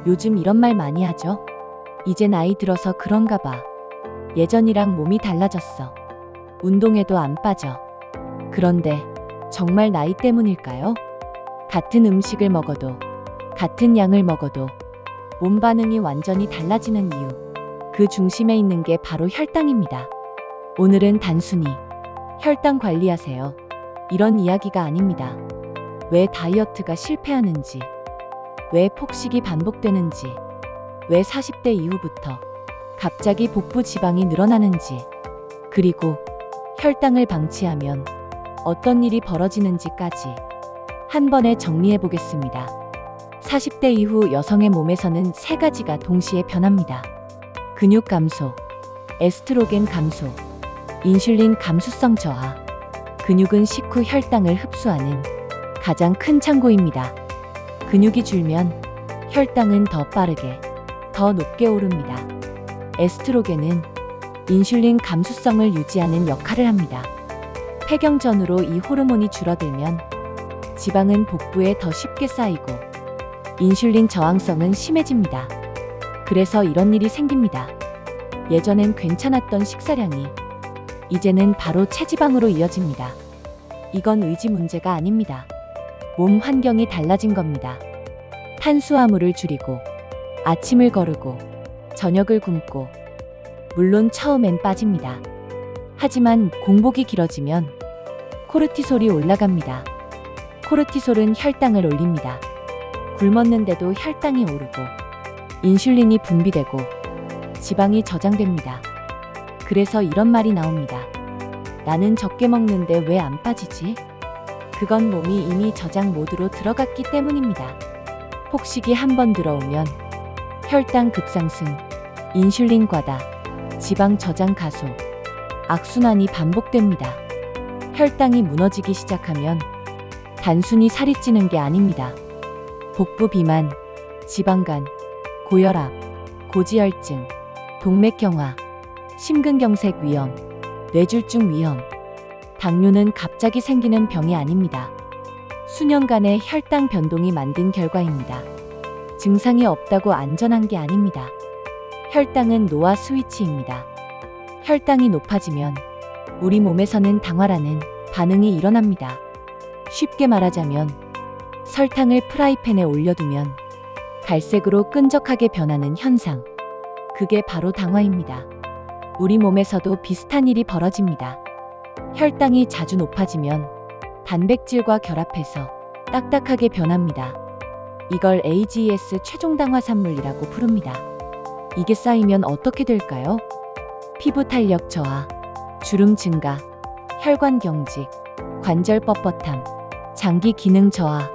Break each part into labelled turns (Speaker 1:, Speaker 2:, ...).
Speaker 1: 요즘 이런 말 많이 하죠? 이제 나이 들어서 그런가 봐. 예전이랑 몸이 달라졌어. 운동해도 안 빠져. 그런데 정말 나이 때문일까요? 같은 음식을 먹어도, 같은 양을 먹어도 몸 반응이 완전히 달라지는 이유. 그 중심에 있는 게 바로 혈당입니다. 오늘은 단순히 혈당 관리하세요. 이런 이야기가 아닙니다. 왜 다이어트가 실패하는지, 왜 폭식이 반복되는지, 왜 40대 이후부터 갑자기 복부 지방이 늘어나는지, 그리고 혈당을 방치하면 어떤 일이 벌어지는지까지 한 번에 정리해 보겠습니다. 40대 이후 여성의 몸에서는 세 가지가 동시에 변합니다. 근육 감소, 에스트로겐 감소, 인슐린 감수성 저하. 근육은 식후 혈당을 흡수하는 가장 큰 창고입니다. 근육이 줄면 혈당은 더 빠르게, 더 높게 오릅니다. 에스트로겐은 인슐린 감수성을 유지하는 역할을 합니다. 폐경 전후로 이 호르몬이 줄어들면 지방은 복부에 더 쉽게 쌓이고 인슐린 저항성은 심해집니다. 그래서 이런 일이 생깁니다. 예전엔 괜찮았던 식사량이 이제는 바로 체지방으로 이어집니다. 이건 의지 문제가 아닙니다. 몸 환경이 달라진 겁니다. 탄수화물을 줄이고 아침을 거르고 저녁을 굶고 물론 처음엔 빠집니다. 하지만 공복이 길어지면 코르티솔이 올라갑니다. 코르티솔은 혈당을 올립니다. 굶었는데도 혈당이 오르고 인슐린이 분비되고 지방이 저장됩니다. 그래서 이런 말이 나옵니다. 나는 적게 먹는데 왜 안 빠지지? 그건 몸이 이미 저장 모드로 들어갔기 때문입니다. 폭식이 한 번 들어오면 혈당 급상승, 인슐린 과다, 지방 저장 가속, 악순환이 반복됩니다. 혈당이 무너지기 시작하면 단순히 살이 찌는 게 아닙니다. 복부 비만, 지방간, 고혈압, 고지혈증, 동맥경화, 심근경색 위험, 뇌졸중 위험, 당뇨는 갑자기 생기는 병이 아닙니다. 수년간의 혈당 변동이 만든 결과입니다. 증상이 없다고 안전한 게 아닙니다. 혈당은 노화 스위치입니다. 혈당이 높아지면 우리 몸에서는 당화라는 반응이 일어납니다. 쉽게 말하자면 설탕을 프라이팬에 올려두면 갈색으로 끈적하게 변하는 현상. 그게 바로 당화입니다. 우리 몸에서도 비슷한 일이 벌어집니다. 혈당이 자주 높아지면 단백질과 결합해서 딱딱하게 변합니다. 이걸 AGEs 최종당화산물이라고 부릅니다. 이게 쌓이면 어떻게 될까요? 피부 탄력 저하, 주름 증가, 혈관 경직, 관절 뻣뻣함, 장기 기능 저하.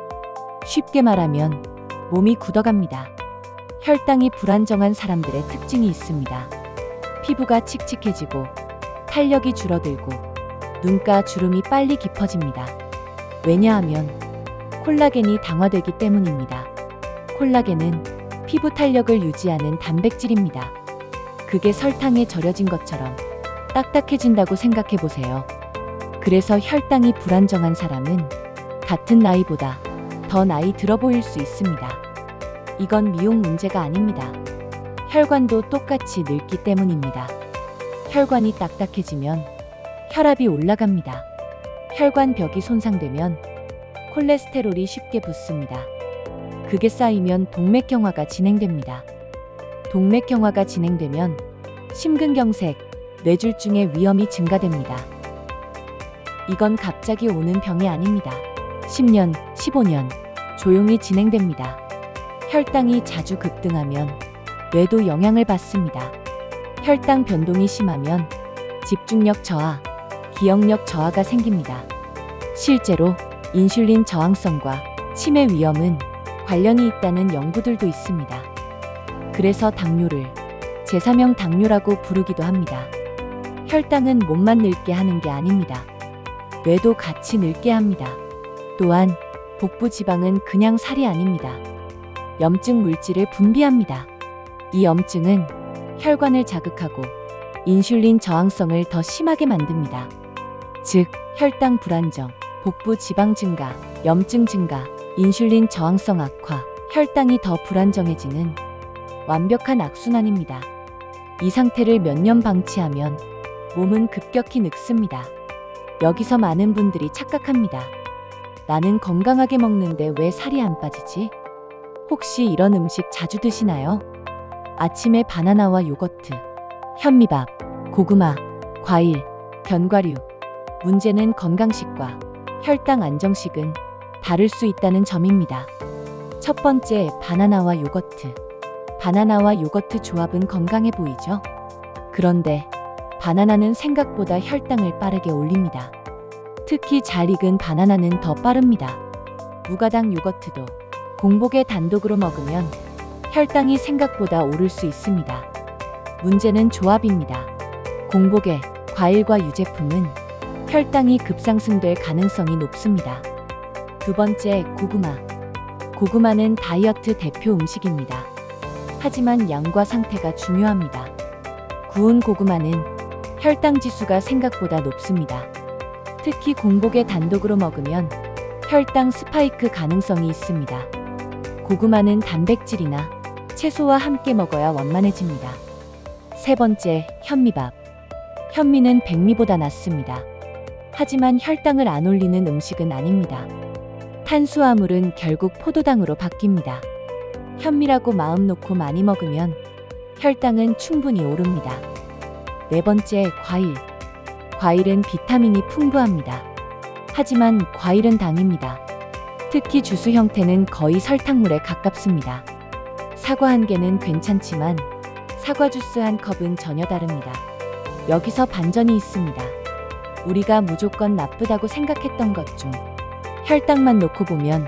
Speaker 1: 쉽게 말하면 몸이 굳어갑니다. 혈당이 불안정한 사람들의 특징이 있습니다. 피부가 칙칙해지고 탄력이 줄어들고 눈가 주름이 빨리 깊어집니다. 왜냐하면 콜라겐이 당화되기 때문입니다. 콜라겐은 피부 탄력을 유지하는 단백질입니다. 그게 설탕에 절여진 것처럼 딱딱해진다고 생각해 보세요. 그래서 혈당이 불안정한 사람은 같은 나이보다 더 나이 들어 보일 수 있습니다. 이건 미용 문제가 아닙니다. 혈관도 똑같이 늙기 때문입니다. 혈관이 딱딱해지면 혈압이 올라갑니다. 혈관 벽이 손상되면 콜레스테롤이 쉽게 붙습니다. 그게 쌓이면 동맥경화가 진행됩니다. 동맥경화가 진행되면 심근경색, 뇌졸중의 위험이 증가됩니다. 이건 갑자기 오는 병이 아닙니다. 10년, 15년 조용히 진행됩니다. 혈당이 자주 급등하면 뇌도 영향을 받습니다. 혈당 변동이 심하면 집중력 저하, 기억력 저하가 생깁니다. 실제로 인슐린 저항성과 치매 위험은 관련이 있다는 연구들도 있습니다. 그래서 당뇨를 제3형 당뇨라고 부르기도 합니다. 혈당은 몸만 늙게 하는 게 아닙니다. 뇌도 같이 늙게 합니다. 또한 복부 지방은 그냥 살이 아닙니다. 염증 물질을 분비합니다. 이 염증은 혈관을 자극하고 인슐린 저항성을 더 심하게 만듭니다. 즉, 혈당 불안정, 복부 지방 증가, 염증 증가, 인슐린 저항성 악화, 혈당이 더 불안정해지는 완벽한 악순환입니다. 이 상태를 몇 년 방치하면 몸은 급격히 늙습니다. 여기서 많은 분들이 착각합니다. 나는 건강하게 먹는데 왜 살이 안 빠지지? 혹시 이런 음식 자주 드시나요? 아침에 바나나와 요거트, 현미밥, 고구마, 과일, 견과류. 문제는 건강식과 혈당 안정식은 다를 수 있다는 점입니다. 첫 번째, 바나나와 요거트. 바나나와 요거트 조합은 건강해 보이죠? 그런데 바나나는 생각보다 혈당을 빠르게 올립니다. 특히 잘 익은 바나나는 더 빠릅니다. 무가당 요거트도 공복에 단독으로 먹으면 혈당이 생각보다 오를 수 있습니다. 문제는 조합입니다. 공복에 과일과 유제품은 혈당이 급상승될 가능성이 높습니다. 두 번째, 고구마. 고구마는 다이어트 대표 음식입니다. 하지만 양과 상태가 중요합니다. 구운 고구마는 혈당 지수가 생각보다 높습니다. 특히 공복에 단독으로 먹으면 혈당 스파이크 가능성이 있습니다. 고구마는 단백질이나 채소와 함께 먹어야 완만해집니다. 세 번째, 현미밥. 현미는 백미보다 낫습니다. 하지만 혈당을 안 올리는 음식은 아닙니다. 탄수화물은 결국 포도당으로 바뀝니다. 현미라고 마음 놓고 많이 먹으면 혈당은 충분히 오릅니다. 네 번째, 과일. 과일은 비타민이 풍부합니다. 하지만 과일은 당입니다. 특히 주스 형태는 거의 설탕물에 가깝습니다. 사과 한 개는 괜찮지만 사과 주스 한 컵은 전혀 다릅니다. 여기서 반전이 있습니다. 우리가 무조건 나쁘다고 생각했던 것 중 혈당만 놓고 보면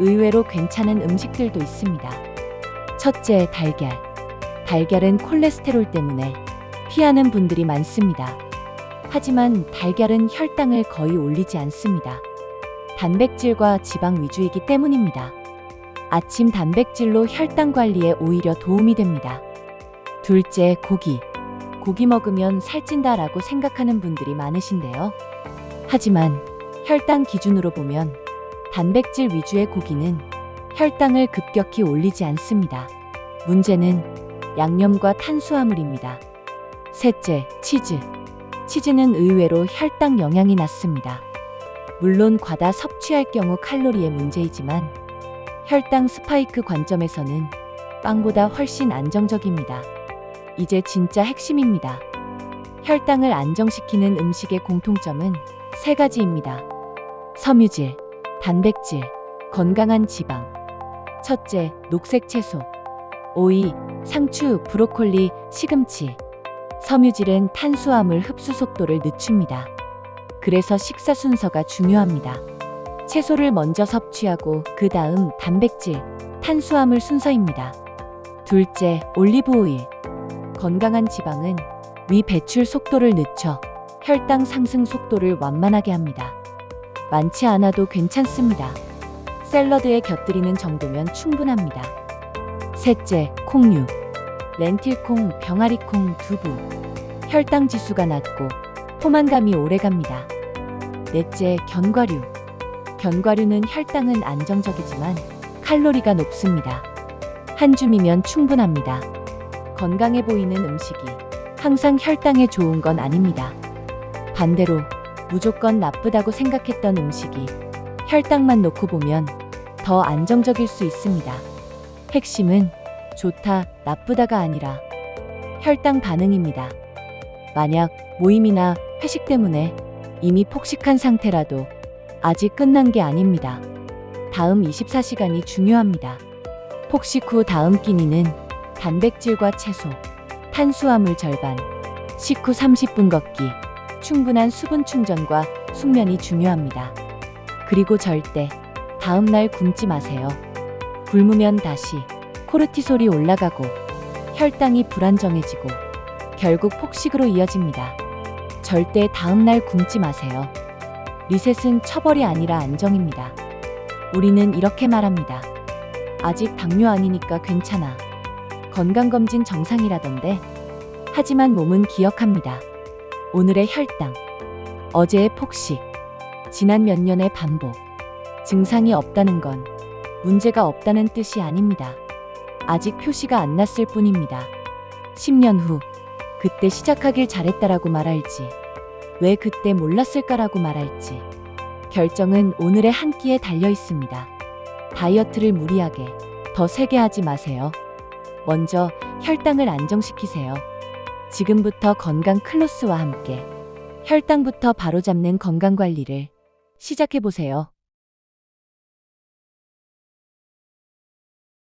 Speaker 1: 의외로 괜찮은 음식들도 있습니다. 첫째, 달걀. 달걀은 콜레스테롤 때문에 피하는 분들이 많습니다. 하지만 달걀은 혈당을 거의 올리지 않습니다. 단백질과 지방 위주이기 때문입니다. 아침 단백질로 혈당 관리에 오히려 도움이 됩니다. 둘째, 고기. 고기 먹으면 살찐다라고 생각하는 분들이 많으신데요. 하지만 혈당 기준으로 보면 단백질 위주의 고기는 혈당을 급격히 올리지 않습니다. 문제는 양념과 탄수화물입니다. 셋째, 치즈. 치즈는 의외로 혈당 영향이 낮습니다. 물론 과다 섭취할 경우 칼로리의 문제이지만 혈당 스파이크 관점에서는 빵보다 훨씬 안정적입니다. 이제 진짜 핵심입니다. 혈당을 안정시키는 음식의 공통점은 세 가지입니다. 섬유질, 단백질, 건강한 지방. 첫째, 녹색 채소. 오이, 상추, 브로콜리, 시금치. 섬유질은 탄수화물 흡수 속도를 늦춥니다. 그래서 식사 순서가 중요합니다. 채소를 먼저 섭취하고 그 다음 단백질, 탄수화물 순서입니다. 둘째, 올리브 오일. 건강한 지방은 위 배출 속도를 늦춰 혈당 상승 속도를 완만하게 합니다. 많지 않아도 괜찮습니다. 샐러드에 곁들이는 정도면 충분합니다. 셋째, 콩류. 렌틸콩, 병아리콩, 두부. 혈당 지수가 낮고 포만감이 오래갑니다. 넷째, 견과류. 견과류는 혈당은 안정적이지만 칼로리가 높습니다. 한 줌이면 충분합니다. 건강해 보이는 음식이 항상 혈당에 좋은 건 아닙니다. 반대로 무조건 나쁘다고 생각했던 음식이 혈당만 놓고 보면 더 안정적일 수 있습니다. 핵심은 좋다, 나쁘다가 아니라 혈당 반응입니다. 만약 모임이나 회식 때문에 이미 폭식한 상태라도 아직 끝난 게 아닙니다. 다음 24시간이 중요합니다. 폭식 후 다음 끼니는 단백질과 채소, 탄수화물 절반, 식후 30분 걷기, 충분한 수분 충전과 숙면이 중요합니다. 그리고 절대 다음날 굶지 마세요. 굶으면 다시 코르티솔이 올라가고 혈당이 불안정해지고 결국 폭식으로 이어집니다. 절대 다음날 굶지 마세요. 리셋은 처벌이 아니라 안정입니다. 우리는 이렇게 말합니다. 아직 당뇨 아니니까 괜찮아. 건강검진 정상이라던데. 하지만 몸은 기억합니다. 오늘의 혈당, 어제의 폭식, 지난 몇 년의 반복. 증상이 없다는 건 문제가 없다는 뜻이 아닙니다. 아직 표시가 안 났을 뿐입니다. 10년 후, 그때 시작하길 잘했다라고 말할지, 왜 그때 몰랐을까라고 말할지, 결정은 오늘의 한 끼에 달려 있습니다. 다이어트를 무리하게, 더 세게 하지 마세요. 먼저 혈당을 안정시키세요. 지금부터 건강 클로스와 함께 혈당부터 바로잡는 건강관리를 시작해보세요.